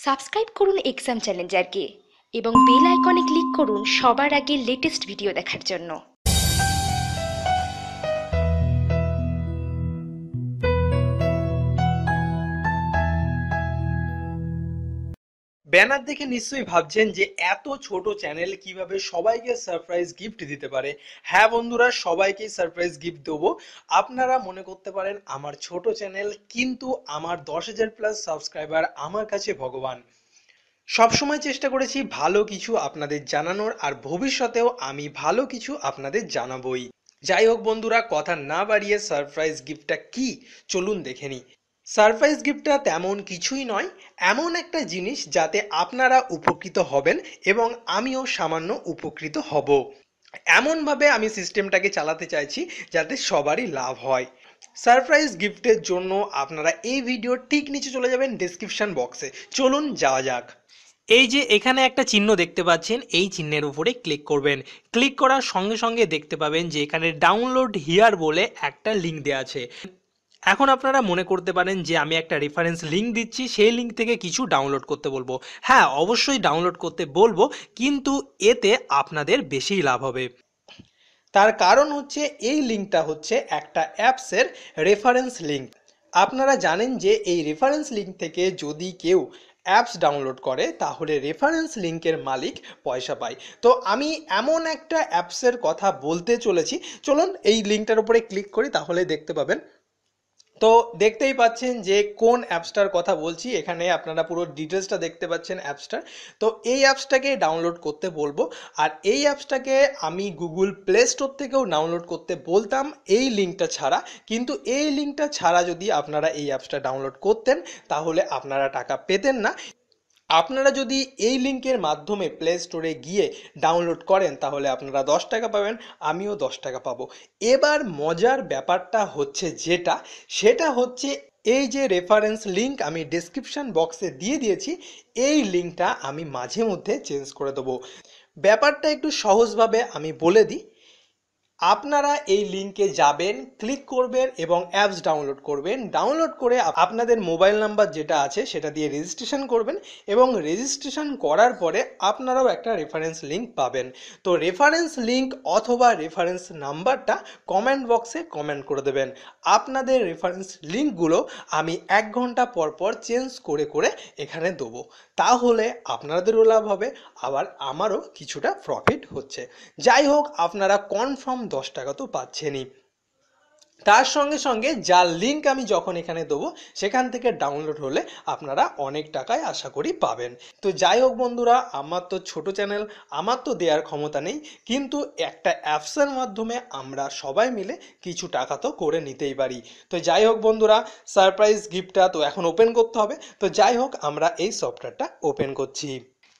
Subscribe করুন exam চ্যালেঞ্জারকে এবং bell আইকনে ক্লিক করুন সবার আগে লেটেস্ট ভিডিও দেখার জন্য। ব্যানার দেখে নিশ্চয়ই ভাবছেন যে এত ছোট চ্যানেল কিভাবে সবাইকে সারপ্রাইজ গিফট দিতে পারে। হ্যাঁ বন্ধুরা, সবাইকেই সারপ্রাইজ গিফট দেবো। আপনারা মনে করতে পারেন আমার ছোট চ্যানেল, কিন্তু আমার 10,000+ সাবস্ক্রাইবার আমার কাছে ভগবান। সবসময় চেষ্টা করেছি ভালো কিছু আপনাদের জানানোর, আর ভবিষ্যতেও আমি ভালো কিছু আপনাদের জানাবোই। যাই হোক বন্ধুরা, কথা না বাড়িয়ে সারপ্রাইজ গিফটটা কি চলুন দেখে নিই। সারপ্রাইজ গিফটটা তেমন কিছুই নয়, এমন একটা জিনিস যাতে আপনারা উপকৃত হবেন এবং আমিও সামান্য উপকৃত হব। এমনভাবে আমি সিস্টেমটাকে চালাতে চাইছি যাতে সবারই লাভ হয়। সারপ্রাইজ গিফটের জন্য আপনারা এই ভিডিওর ঠিক নিচে চলে যাবেন ডেসক্রিপশন বক্সে। চলুন যাওয়া যাক। এই যে এখানে একটা চিহ্ন দেখতে পাচ্ছেন, এই চিহ্নের উপরে ক্লিক করবেন। ক্লিক করার সঙ্গে সঙ্গে দেখতে পাবেন যে এখানে ডাউনলোড হিয়ার বলে একটা লিঙ্ক দেওয়া আছে। এখন আপনারা মনে করতে পারেন যে আমি একটা রেফারেন্স লিঙ্ক দিচ্ছি, সেই লিঙ্ক থেকে কিছু ডাউনলোড করতে বলবো। হ্যাঁ, অবশ্যই ডাউনলোড করতে বলবো, কিন্তু এতে আপনাদের বেশি লাভ হবে। তার কারণ হচ্ছে এই লিঙ্কটা হচ্ছে একটা অ্যাপসের রেফারেন্স লিঙ্ক। আপনারা জানেন যে এই রেফারেন্স লিঙ্ক থেকে যদি কেউ অ্যাপস ডাউনলোড করে তাহলে রেফারেন্স লিঙ্কের মালিক পয়সা পায়। তো আমি এমন একটা অ্যাপসের কথা বলতে চলেছি। চলুন এই লিঙ্কটার উপরে ক্লিক করি, তাহলে দেখতে পাবেন। তো দেখতেই পাচ্ছেন যে কোন অ্যাপসটার কথা বলছি। এখানে আপনারা পুরো ডিটেলসটা দেখতে পাচ্ছেন অ্যাপসটার। তো এই অ্যাপসটাকে ডাউনলোড করতে বলবো, আর এই অ্যাপসটাকে আমি গুগল প্লে স্টোর থেকেও ডাউনলোড করতে বলতাম এই লিঙ্কটা ছাড়া। কিন্তু এই লিঙ্কটা ছাড়া যদি আপনারা এই অ্যাপসটা ডাউনলোড করতেন তাহলে আপনারা টাকা পেতেন না। আপনারা যদি এই লিঙ্কের মাধ্যমে প্লে স্টোরে গিয়ে ডাউনলোড করেন তাহলে আপনারা 10 টাকা পাবেন, আমিও 10 টাকা পাবো। এবার মজার ব্যাপারটা হচ্ছে সেটা হচ্ছে এই যে রেফারেন্স লিঙ্ক আমি ডেসক্রিপশন বক্সে দিয়ে দিয়েছি, এই লিঙ্কটা আমি মাঝে মধ্যে চেঞ্জ করে দেবো। ব্যাপারটা একটু সহজভাবে আমি বলে দিই। আপনারা এই লিঙ্কে যাবেন, ক্লিক করবেন এবং অ্যাপস ডাউনলোড করবেন। ডাউনলোড করে আপনাদের মোবাইল নাম্বার যেটা আছে সেটা দিয়ে রেজিস্ট্রেশন করবেন, এবং রেজিস্ট্রেশন করার পরে আপনারাও একটা রেফারেন্স লিঙ্ক পাবেন। তো রেফারেন্স লিঙ্ক অথবা রেফারেন্স নাম্বারটা কমেন্ট বক্সে কমেন্ট করে দেবেন। আপনাদের রেফারেন্স লিঙ্কগুলো আমি 1 ঘন্টা পর পর চেঞ্জ করে করে এখানে দেবো। তাহলে আপনাদেরও লাভ হবে, আবার আমারও কিছুটা প্রফিট হচ্ছে। যাই হোক, আপনারা কনফার্ম 10 টাকা তো পাচ্ছেনই। তার সঙ্গে সঙ্গে যার লিঙ্ক আমি যখন এখানে দেবো সেখান থেকে ডাউনলোড হলে আপনারা অনেক টাকায় আশা করি পাবেন। তো যাই হোক বন্ধুরা, আমার তো ছোট চ্যানেল, আমার তো দেওয়ার ক্ষমতা নেই, কিন্তু একটা অ্যাপসের মাধ্যমে আমরা সবাই মিলে কিছু টাকা তো করে নিতেই পারি। তো যাই হোক বন্ধুরা, সারপ্রাইজ গিফটটা তো এখন ওপেন করতে হবে। তো যাই হোক, আমরা এই সফটওয়্যারটা ওপেন করছি।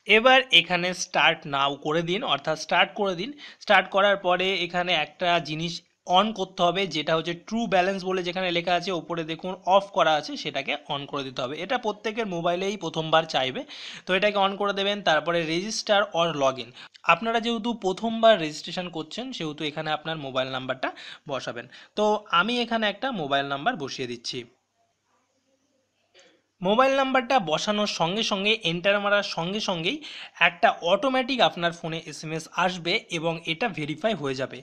এবার এখানে স্টার্ট নাও করে দিন, অর্থাৎ স্টার্ট করে দিন। স্টার্ট করার পরে এখানে একটা জিনিস অন করতে হবে, যেটা হচ্ছে ট্রু ব্যালেন্স বলে যেখানে লেখা আছে ওপরে দেখুন অফ করা আছে, সেটাকে অন করে দিতে হবে। এটা প্রত্যেকের মোবাইলেই প্রথমবার চাইবে, তো এটাকে অন করে দেবেন। তারপরে রেজিস্টার অর লগ ইন, আপনারা যেহেতু প্রথমবার রেজিস্ট্রেশন করছেন সেহেতু এখানে আপনার মোবাইল নাম্বারটা বসাবেন। তো আমি এখানে একটা মোবাইল নাম্বার বসিয়ে দিচ্ছি। মোবাইল নাম্বারটা বসানোর সঙ্গে সঙ্গে এন্টার মারার সঙ্গে সঙ্গেই একটা অটোমেটিক আপনার ফোনে এসএমএস আসবে এবং এটা ভেরিফাই হয়ে যাবে।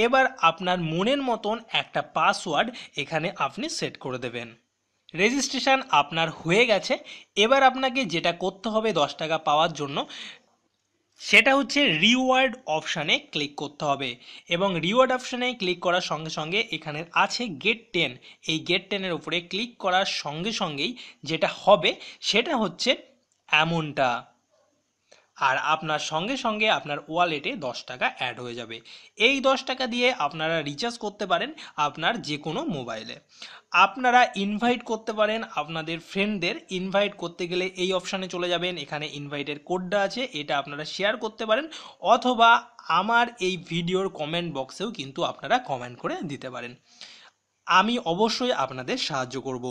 এবার আপনার মনের মতন একটা পাসওয়ার্ড এখানে আপনি সেট করে দেবেন। রেজিস্ট্রেশন আপনার হয়ে গেছে। এবার আপনাকে যেটা করতে হবে 10 টাকা পাওয়ার জন্য, সেটা হচ্ছে রিওয়ার্ড অপশানে ক্লিক করতে হবে, এবং রিওয়ার্ড অপশানে ক্লিক করার সঙ্গে সঙ্গে এখানে আছে গেট 10। এই গেট 10-এর উপরে ক্লিক করার সঙ্গে সঙ্গেই যেটা হবে সেটা হচ্ছে এমনটা, আর আপনার সঙ্গে সঙ্গে আপনার ওয়ালেটে 10 টাকা অ্যাড হয়ে যাবে। এই 10 টাকা দিয়ে আপনারা রিচার্জ করতে পারেন আপনার যে কোনো মোবাইলে। আপনারা ইনভাইট করতে পারেন আপনাদের ফ্রেন্ডদের। ইনভাইট করতে গেলে এই অপশানে চলে যাবেন, এখানে ইনভাইটের কোডটা আছে, এটা আপনারা শেয়ার করতে পারেন, অথবা আমার এই ভিডিওর কমেন্ট বক্সেও কিন্তু আপনারা কমেন্ট করে দিতে পারেন। আমি অবশ্যই আপনাদের সাহায্য করব।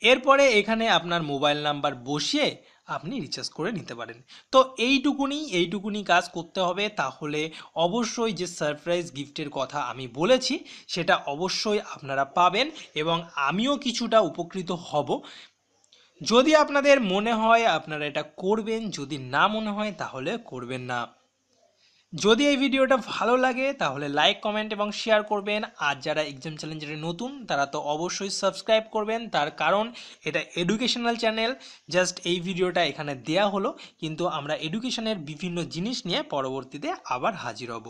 এরপরে এখানে আপনার মোবাইল নাম্বার বসিয়ে আপনি রিচার্জ করে নিতে পারেন। তো এইটুকুনি কাজ করতে হবে, তাহলে অবশ্যই যে সারপ্রাইজ গিফটের কথা আমি বলেছি সেটা অবশ্যই আপনারা পাবেন এবং আমিও কিছুটা উপকৃত হব। যদি আপনাদের মনে হয় আপনারা এটা করবেন, যদি না মনে হয় তাহলে করবেন না। যদি এই ভিডিওটা ভালো লাগে তাহলে লাইক, কমেন্ট এবং শেয়ার করবেন। আর যারা এক্সাম চ্যালেঞ্জারে নতুন তারা তো অবশ্যই সাবস্ক্রাইব করবেন, তার কারণ এটা এডুকেশনাল চ্যানেল। জাস্ট এই ভিডিওটা এখানে দেয়া হলো, কিন্তু আমরা এডুকেশনের বিভিন্ন জিনিস নিয়ে পরবর্তীতে আবার হাজির হব।